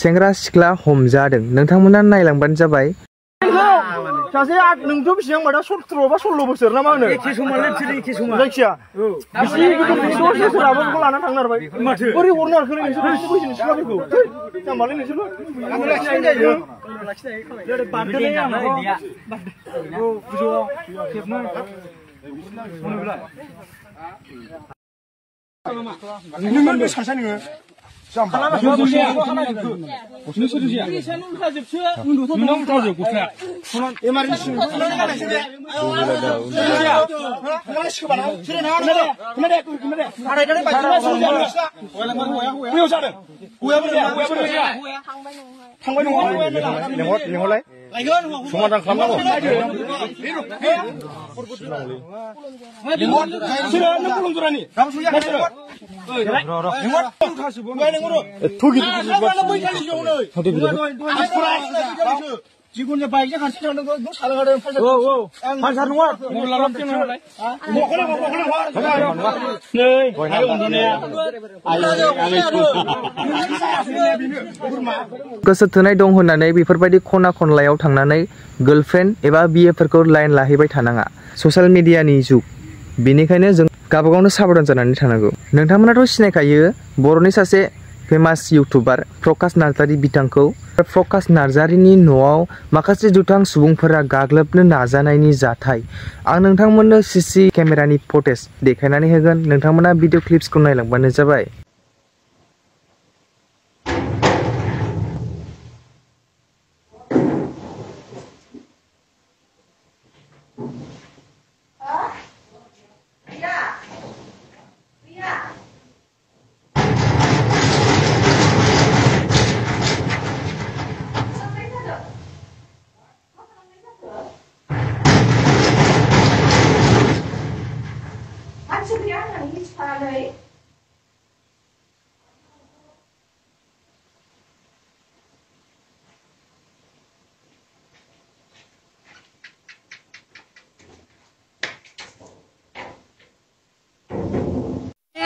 सेंग्रा सिख्ला हमजादों नोंथांमोना नायलांबानो जाबाय सासे नोंथ' बेसेबां मादा 17 बा 16 बोसोर ना मा होनो एखे समानो बिसोर एखे समा जायखिया बिसि बोसोराबो बेखौ लाना थांनो हाबाय माथो बोरै हरनो हाखो नोंसोर एसे बैसोनि सिख्लाफोरखौ जाम्बालै नोंसोरबो आंबो लाखिनाय जायो लाखिनाय बारदोलै आंना इदिया औ गोजौआव खेबनो नोङो बे सानसा नोङो समाधान खालामनांगौ जिखुनु बाइकजों खाथि थांनांगौ नों सालायगादों फालसार नङा गोसो थोनाय दं होननानै बेफोरबायदि खना खनलायाव थांनानै गार्लफ्रेन्ड एबा बिएफोरखौ लाइन लाहैबाय थानाङा ससियेल मिडियानि जुग बेनिखायनो जों गावबागावनो साबधान जानानै थानांगौ नोंथांमोनाथ' सिनायखायो बर'नि सासे फेमास इउटुबार प्रकाश नार्जारी बिथांखौ प्रकाश नार्जारीनि न'आव माखासे दुथां सुबुंफोरा गाग्लोबनो नाजानायनि जाथाय आं नोंथांमोननो सीसी केमेरानि फुटेज देखायनानै होगोन नोंथांमोना भिडिअ क्लिप्सखौ नायलांबानो जाबाय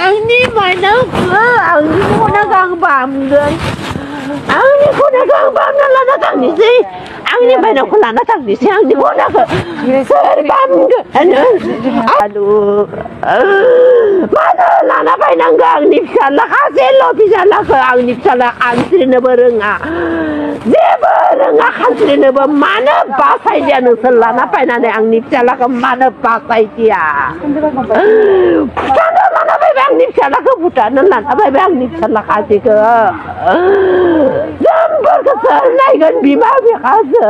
Ini mana ke? Ini mana gang bamgan? Ini mana gang bamgan lah datang ni sih? Ini mana aku lah datang ni sih? Ini mana ke? Bamgan. Aduh. Mana lah nak pakai gang ni? Bisalah kasih lo bisalah ke? Ini bisalah kasih ni berenga. Dia berenga kasih ni bermana pasai dia nusalah nak pakai nanti ini bisalah ke mana pasai dia? Bang ni salah ke bukan nan apa bang ni salah kasih ke jambal ke sana kan bima biasa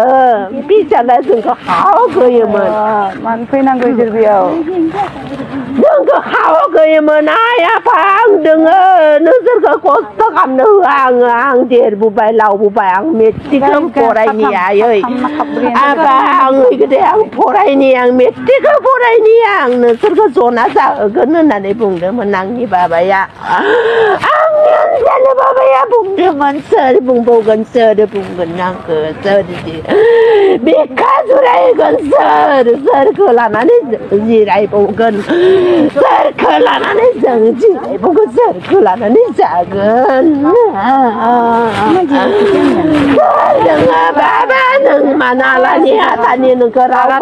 bisa lah sungguh kau ke yemen manfaat nanggu jerbiau sungguh kau ke yemen ayah pang dengar nusur ke kota kamu ang bubai lau bubai ang mesti ke porai ni ayah apa ang itu ang porai ni ang mesti ke porai ni ang nusur ke zona sah ke nana pun menang ni baba ya angin sana baba ya bung dengan ser bung bogan ser bung genang ke ser di bika surai gan ser kelana ni zirai bogan ser kelana ni jeng zirai bogan ser kelana ni jagan dengan baba neng mana lah ni tani neng kerawat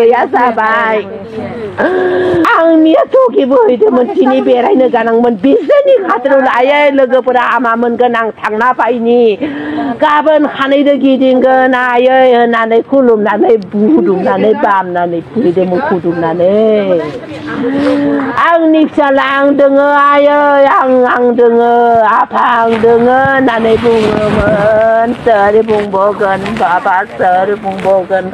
ya sabai angnya tu kibu itu mencini berai neganang menbisa ni khatrul ayah legapura amaman ganang thangna paini gaban khanai de giding ganayah nanai kulum nanai budum nanai bam nanai pide mukudum nanai ang nipsalang dengar ayah ang dengar apang dengar nanai bungaman seri bungbogan baba seri bungbogan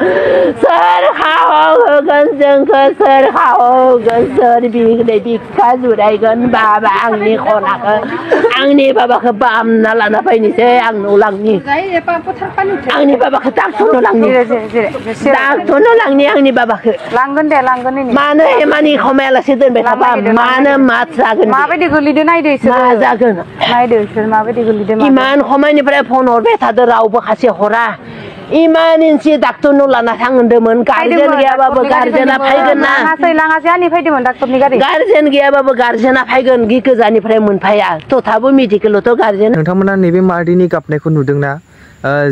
ser kau gan jengke ser kau gan ser bigde bika surai gan baba ang ni konak ang ni baba ke bam nala napa ini saya ang nulang ni ang ni baba ke tak nulang ni tak nulang ni ang ni baba ke langgan ini mana emani komela sidin betapa mana matsagan mabe digulide nai deh matsagan nai deh mabe digulide iman komai ni pada phone or betha de rau ba khase hora emergency डाक्टरनाव लाना थांदोंमोन guardian गैयाबाबो गार्जेना फैगोन ना guardian गैयाबाबो गार्जेना फैगोन गि गोजाननिफ्राय मोनफाया तथाबो मेडिकेलावथ' गार्जेन नोंथांमोना नैबे मादैनि गाबनायखौ नुदोंना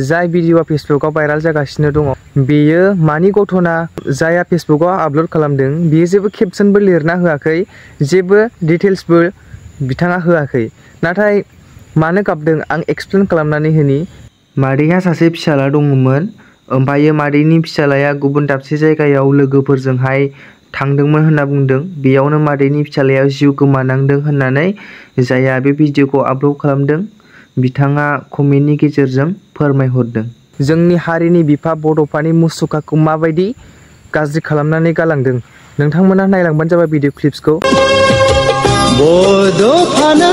जाय भिडिअआ फेसबुकआव भाइराल जागासिनो दङ बेयो मानि गथना जाया फेसबुकआव आपल'ड खालामदों बियो जेबो केपशनबो लिरना होआखै जेबो डिटेल्सबो बिथाङा होआखै नाथाय मानो गाबदों आं एक्सप्लेन खालामनानै होनि मादैहा सासे फिसाला दङमोन ओमफ्राय मादैनि फिसालाया गुबुन दाबसे जायगायाव लोगोफोरजोंहाय थांदोंमोन होनना बुंदों बेयावनो मादैनि फिसालाया जिउ गोमानांदों होननानै जाया बे भिडिअखौ आपल'ड खालामदों बिथाङा कमेन्टनि गेजेरजों फोरमायहरदों जोंनि हारिनि बिफा बड'फानि मुसुखाखौ माबायदि गाज्रि खालामनानै गालांदों नोंथांमोना नायलांबानो जाबाय भिडिअ क्लिप्सखौ बड'फाना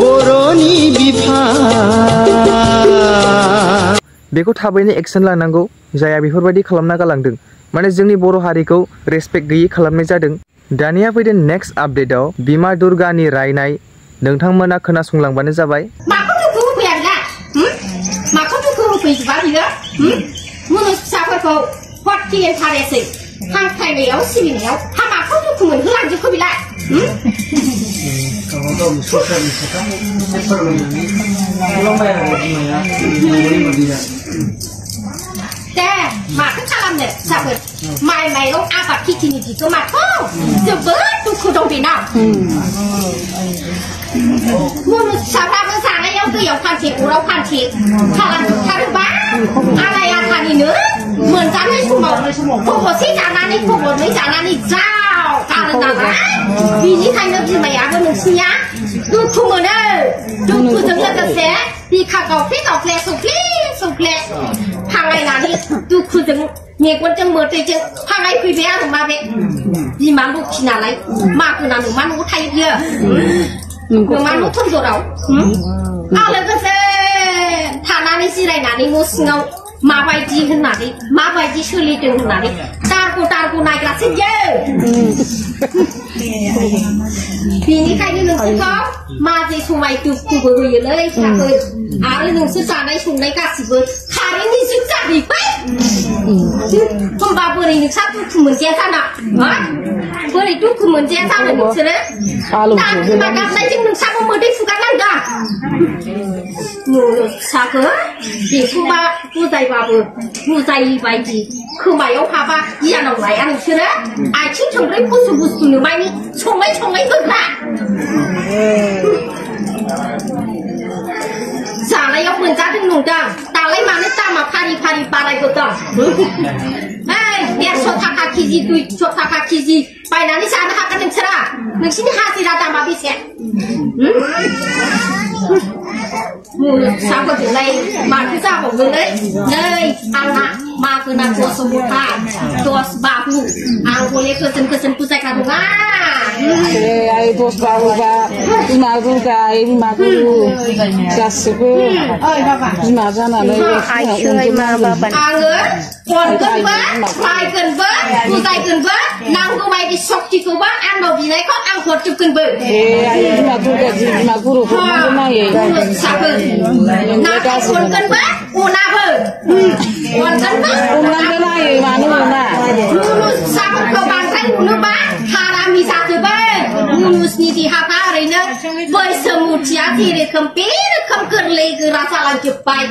बर'नि बिफा बेखौ थाबैनो एक्सन लानांगौ जाया बेफोरबायदि खालामना गालांदों माने जोंनि बर' हारिखौ रेसपेक्ट गैयै खालामनाय जादों दानिया फैदों नेक्स्ट आपडेटआव बिमा दुर्गानि रायनाय नोंथांमोना खोनासंलांबानो जाबाय माखौ दुखु होफैया माखौ दुखु होफैजोबा बियो मुनुस फिसाफोरखौ हटके इन्टारेस्टै हांख्रायनायाव सिबिनायाव हा माखौ दुखु मोनहोलांजोबखो बिलाय दे माथो खालामनो फिसाफोर माइ माइरं आबाद खेथिनि बिगोमाखौ जोबोद दुखु दं बेनाव मुनुस फिसाफ्राबो जानायाव दैयाव फानथे अराव फानथे खालामजोबथारोबा आलाय आथानिनो मोनजानाय समाव खबसे जानानै खबनै जानानै जाव गारो नालाय बिनिखायनो बिमायाबो नोंसिनिया दुखु मोनो दुखुजों लोगोसे बिखा गावफ्ले गावफ्ले सौफ्ले सौफ्ले फांलायनानै दुखुजों मेगनजों मोदैजों फांलाय फैबाय आरो मा बे बिमा लखि नालाय मागोना नोमा न'आव थायो बियो नोमा न' थन्जराव लोगोसे थानानै जिरायनानै न' सिङाव माबायदि होननानै माबायदि सोलिदों होननानै दारग' दारग' नायग्रासो बियो बेनिखायनो नोंसोरखौ माजे समाय दुखुबो होयोलै फिसाफोर आरो नोंसोर जानाय संनाय गासिबो कारेन्टनि जुग जाहैबाय होमबा बोरै नोंसा दुखु मोनजाया जाना बोरै दुखु मोनजाया जानो नोंसोरो दा गाबनायजों नोंसाबो मोदै फुगारनांगौ फिसाखौ बेखौबा बुजायबाबो बुजायै बायदि खोमायाव हाबा गियानाव लाया नोंसोरो आथिं थोंब्रै बुस्थु बुस्थु नुमायनि संनाय होग्रा जानायाव मोनजादों नंदां दालाय मानो दामा फारि फारि बारायबोदों 150 थाखा केजि 200 थाखा केजि बायनानै जानो हागोन नोंसोरा नोंसिनि हाजिरा दामा बेसे फिसाफोरजोंलाय माथो जाबावनोलै नै आंना मागोना 10 मुथा 10 बाबु आं हले गोजोन गोजोन बुजायग्रा नङा आइ 10 बाबुबा बिमा दुर्गा बिमा गुरु गासिबो बिमा जानानै आङो अनगोनबो बायगोनबो बुजायगोनबो नांगौ बायदि सक्तिखौबो आंनाव बिनायखौ आं हरजोबगोनबो आइ बिमा दुर्गा बिमा गुरुखौ नायो फिसाफोर नाथाय अनगोनबो अनाबो अननांगौ नायो मानो मोना फिसाफोरखौ बांद्राय अनोबा हारामि जाजोबो मुनुसनि देहाफ्रा ओरैनो बैसोमुथिया जेरोखोम बे रोखोम गोरलै गोरा जालांजोब्बाय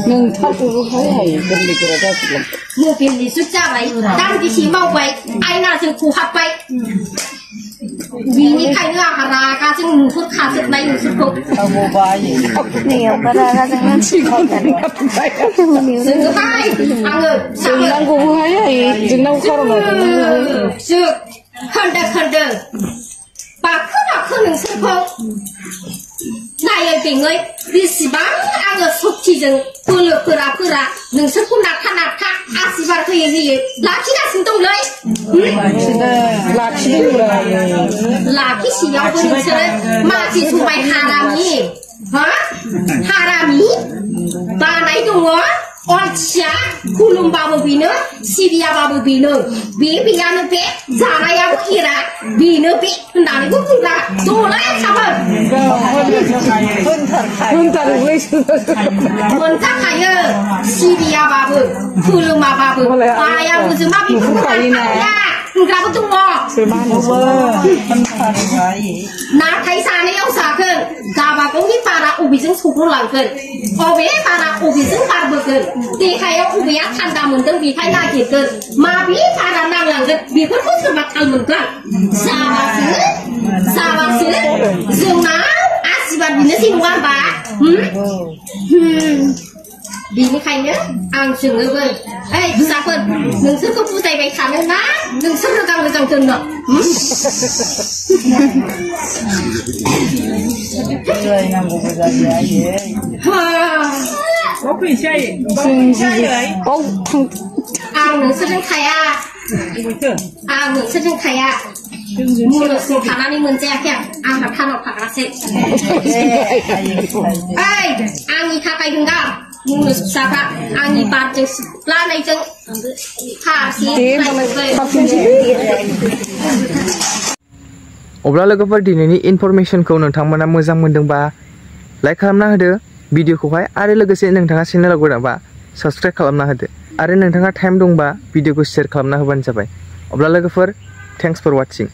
नोंथारखौबो हायो गोरलै गोरा जाजोबलांबाय मबाइलनि जुग जाबाय दान्दिसे मावबाय आयनाजों खहाबबाय बिनिखायनो आंहा रागाजों नुहुरखाजोबनाय नोंसोरखौ जोङोहाय आङो जोंनांगौबो हायो जोंनांगौ खारनाव खोन्दो खोन्दो बाखो बाखो नोंसोरखौ नायै बेङै बेसेबां आङो सक्तिजों बोलो फोरा नोंसोरखौ नारखा नारखा आसिरबाद होयै होयै लाखिगासिनो दंलै लाखिसेयावबो नोंसोरो माजि समाय हारामि हारामि बानाय दङ अलसिया खुलुमबाबो बेनो सिबियाबाबो बेनो बेयानो बे जानायाबो एरा बेनो बे होननानैबो बुंला जलाय साबो मोनजाखायो सिबियाबाबो खुलुमाबाबो बायाबो जोमा बेफोरखौ होनग्राबो दङ नाथाय जानायाव जागोन गाबागावनि बारा अबेजों सौग्रलांगोन अबे बारा अबेजों बारबोगोन देहायाव अबेया थान्दा मोनदों बेहाय नागिरगोन माबे बारा नांलांगोन बेफोरखौ सोरबा थाल मोनगोन जाबासो जोंना आशीर्बाद बिनोसै नङा होनबा बेनिखायनो आं सोङोबो ओइ फिसाफोर नोंसोरखौ बुजायबाय थानो ना नोंसोर मोजां दोननो आं नोंसोरजों थाया मुलुगसिम थानानै मोनजायाखै आंहा थानाव थाग्रासै ओइ आंनि थाखाय होनगा मुलुग फिसाफ्रा आंनि बारजों सिख्लानायजों अब्ला लोगोफोर दिनैनि इनफरमेशनखौ नोंथांमोना मोजां मोनदोंबा लाइक खालामना होदो भिडिअखौहाय आरो लोगोसे नोंथाङा चेनेलाव गोदानबा साबस्क्राइब खालामना होदो आरो नोंथाङा टाइम दंबा भिडिअखौ शेयार खालामना होबानो जाबाय अब्ला लोगोफोर थेंक्स फर वाचिं